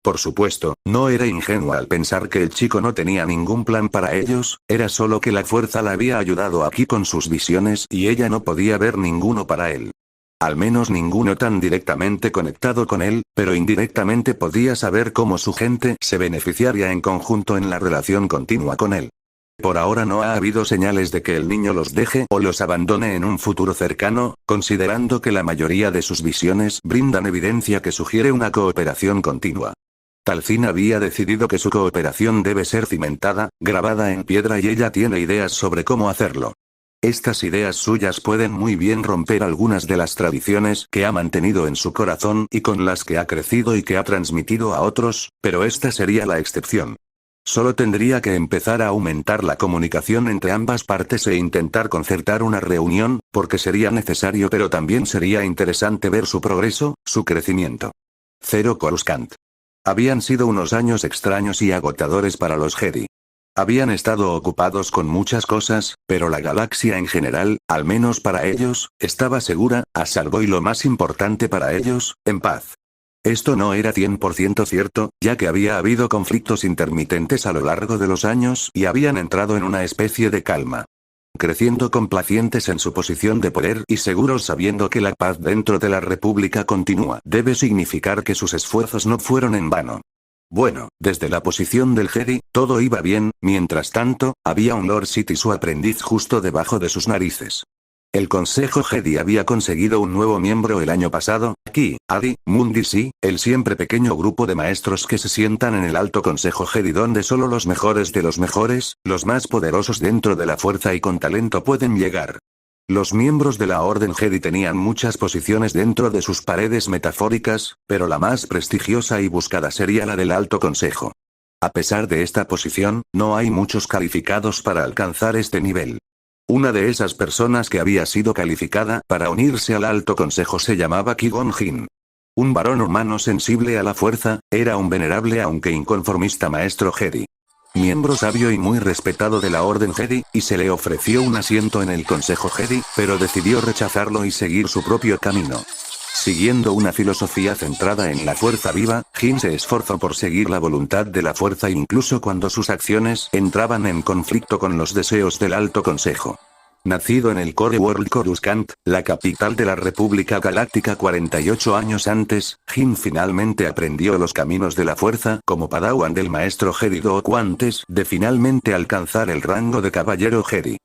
Por supuesto, no era ingenua al pensar que el chico no tenía ningún plan para ellos, era solo que la fuerza la había ayudado aquí con sus visiones y ella no podía ver ninguno para él. Al menos ninguno tan directamente conectado con él, pero indirectamente podía saber cómo su gente se beneficiaría en conjunto en la relación continua con él. Por ahora no ha habido señales de que el niño los deje o los abandone en un futuro cercano, considerando que la mayoría de sus visiones brindan evidencia que sugiere una cooperación continua. Talcin había decidido que su cooperación debe ser cimentada, grabada en piedra y ella tiene ideas sobre cómo hacerlo. Estas ideas suyas pueden muy bien romper algunas de las tradiciones que ha mantenido en su corazón y con las que ha crecido y que ha transmitido a otros, pero esta sería la excepción. Solo tendría que empezar a aumentar la comunicación entre ambas partes e intentar concertar una reunión, porque sería necesario pero también sería interesante ver su progreso, su crecimiento. 0 Coruscant. Habían sido unos años extraños y agotadores para los Jedi. Habían estado ocupados con muchas cosas, pero la galaxia en general, al menos para ellos, estaba segura, a salvo y lo más importante para ellos, en paz. Esto no era 100% cierto, ya que había habido conflictos intermitentes a lo largo de los años y habían entrado en una especie de calma. Creciendo complacientes en su posición de poder y seguros sabiendo que la paz dentro de la República continúa, debe significar que sus esfuerzos no fueron en vano. Bueno, desde la posición del Jedi, todo iba bien, mientras tanto, había un Lord Sith y su aprendiz justo debajo de sus narices. El Consejo Jedi había conseguido un nuevo miembro el año pasado, Ki, Adi, Mundi Si, el siempre pequeño grupo de maestros que se sientan en el Alto Consejo Jedi donde solo los mejores de los mejores, los más poderosos dentro de la fuerza y con talento pueden llegar. Los miembros de la Orden Jedi tenían muchas posiciones dentro de sus paredes metafóricas, pero la más prestigiosa y buscada sería la del Alto Consejo. A pesar de esta posición, no hay muchos calificados para alcanzar este nivel. Una de esas personas que había sido calificada para unirse al Alto Consejo se llamaba Qui-Gon Jinn. Un varón humano sensible a la fuerza, era un venerable aunque inconformista maestro Jedi. Miembro sabio y muy respetado de la Orden Jedi, y se le ofreció un asiento en el Consejo Jedi, pero decidió rechazarlo y seguir su propio camino. Siguiendo una filosofía centrada en la fuerza viva, Jinn se esforzó por seguir la voluntad de la fuerza incluso cuando sus acciones entraban en conflicto con los deseos del Alto Consejo. Nacido en el Core World Coruscant, la capital de la República Galáctica 48 años antes, Jinn finalmente aprendió los caminos de la fuerza como padawan del maestro Jedi Dooku antes de finalmente alcanzar el rango de caballero Jedi.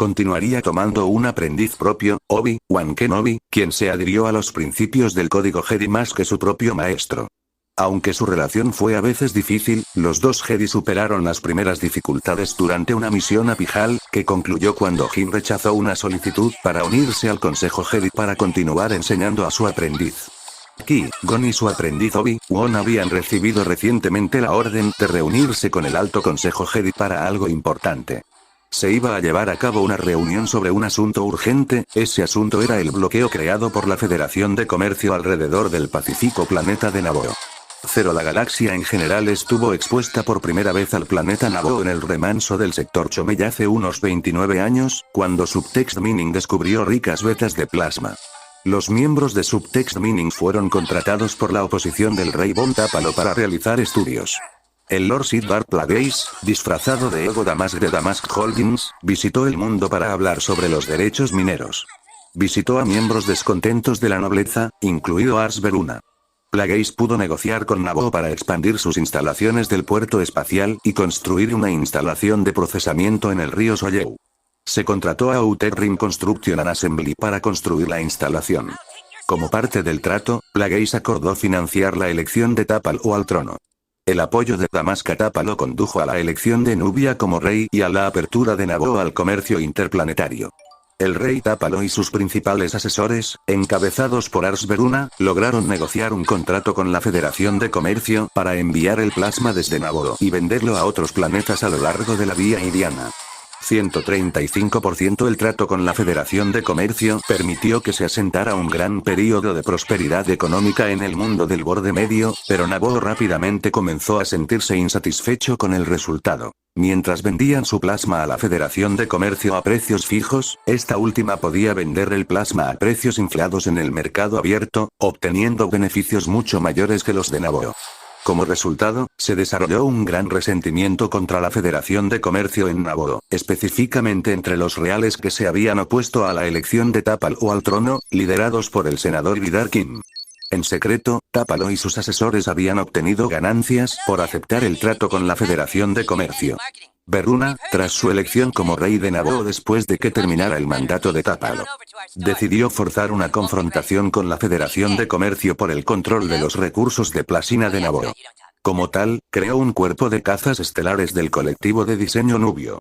Continuaría tomando un aprendiz propio, Obi-Wan Kenobi, quien se adhirió a los principios del código Jedi más que su propio maestro. Aunque su relación fue a veces difícil, los dos Jedi superaron las primeras dificultades durante una misión a Pijal, que concluyó cuando Jinn rechazó una solicitud para unirse al Consejo Jedi para continuar enseñando a su aprendiz. Qui-Gon y su aprendiz Obi-Wan habían recibido recientemente la orden de reunirse con el Alto Consejo Jedi para algo importante. Se iba a llevar a cabo una reunión sobre un asunto urgente, ese asunto era el bloqueo creado por la Federación de Comercio alrededor del pacífico planeta de Naboo. La galaxia en general estuvo expuesta por primera vez al planeta Naboo en el remanso del sector Chomey hace unos 29 años, cuando Subtext Mining descubrió ricas vetas de plasma. Los miembros de Subtext Mining fueron contratados por la oposición del rey Von Tápalo para realizar estudios. El Lord Siddharth Plagueis, disfrazado de Ego Damask de Damask Holdings, visitó el mundo para hablar sobre los derechos mineros. Visitó a miembros descontentos de la nobleza, incluido Ars Veruna. Plagueis pudo negociar con Naboo para expandir sus instalaciones del puerto espacial y construir una instalación de procesamiento en el río Soyeu. Se contrató a Outer Rim Construction and Assembly para construir la instalación. Como parte del trato, Plagueis acordó financiar la elección de Tápalo al trono. El apoyo de Damask a Tápalo condujo a la elección de Nubia como rey y a la apertura de Naboo al comercio interplanetario. El rey Tápalo y sus principales asesores, encabezados por Ars Veruna, lograron negociar un contrato con la Federación de Comercio para enviar el plasma desde Naboo y venderlo a otros planetas a lo largo de la Vía Iriana. 135%. El trato con la Federación de Comercio permitió que se asentara un gran período de prosperidad económica en el mundo del borde medio, pero Naboo rápidamente comenzó a sentirse insatisfecho con el resultado. Mientras vendían su plasma a la Federación de Comercio a precios fijos, esta última podía vender el plasma a precios inflados en el mercado abierto, obteniendo beneficios mucho mayores que los de Naboo. Como resultado, se desarrolló un gran resentimiento contra la Federación de Comercio en Naboo, específicamente entre los reales que se habían opuesto a la elección de Tápalo al trono, liderados por el senador Vidar Kim. En secreto, Tápalo y sus asesores habían obtenido ganancias por aceptar el trato con la Federación de Comercio. Veruna, tras su elección como rey de Naboo después de que terminara el mandato de Tápalo, decidió forzar una confrontación con la Federación de Comercio por el control de los recursos de plasina de Naboo. Como tal, creó un cuerpo de cazas estelares del colectivo de diseño Nubio.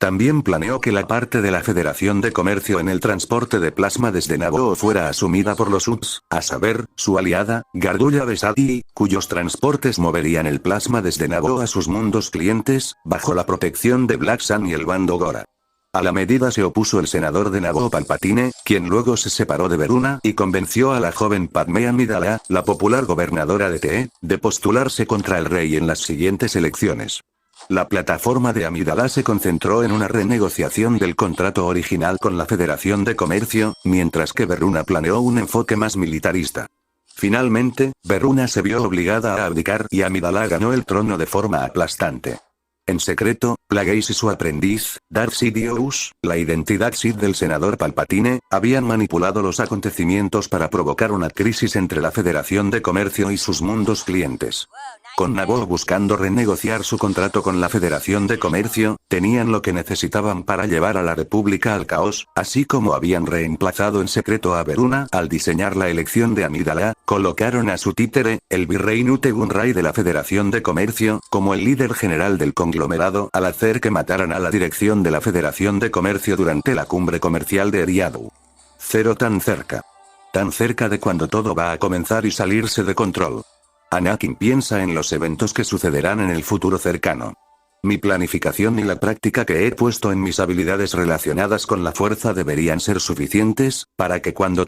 También planeó que la parte de la Federación de Comercio en el transporte de plasma desde Naboo fuera asumida por los Uts, a saber, su aliada, Gardulla Besadi, cuyos transportes moverían el plasma desde Naboo a sus mundos clientes, bajo la protección de Black Sun y el bando Gora. A la medida se opuso el senador de Naboo Palpatine, quien luego se separó de Veruna y convenció a la joven Padmé Amidala, la popular gobernadora de TE, de postularse contra el rey en las siguientes elecciones. La plataforma de Amidala se concentró en una renegociación del contrato original con la Federación de Comercio, mientras que Veruna planeó un enfoque más militarista. Finalmente, Veruna se vio obligada a abdicar y Amidala ganó el trono de forma aplastante. En secreto, Plagueis y su aprendiz, Darth Sidious, la identidad Sith del senador Palpatine, habían manipulado los acontecimientos para provocar una crisis entre la Federación de Comercio y sus mundos clientes. Con Naboo buscando renegociar su contrato con la Federación de Comercio, tenían lo que necesitaban para llevar a la República al caos, así como habían reemplazado en secreto a Veruna al diseñar la elección de Amidala, colocaron a su títere, el virrey Nute Gunray de la Federación de Comercio, como el líder general del conglomerado al hacer que mataran a la dirección de la Federación de Comercio durante la cumbre comercial de Eriadu. Tan cerca. Tan cerca de cuando todo va a comenzar y salirse de control. Anakin piensa en los eventos que sucederán en el futuro cercano. Mi planificación y la práctica que he puesto en mis habilidades relacionadas con la fuerza deberían ser suficientes, para que cuando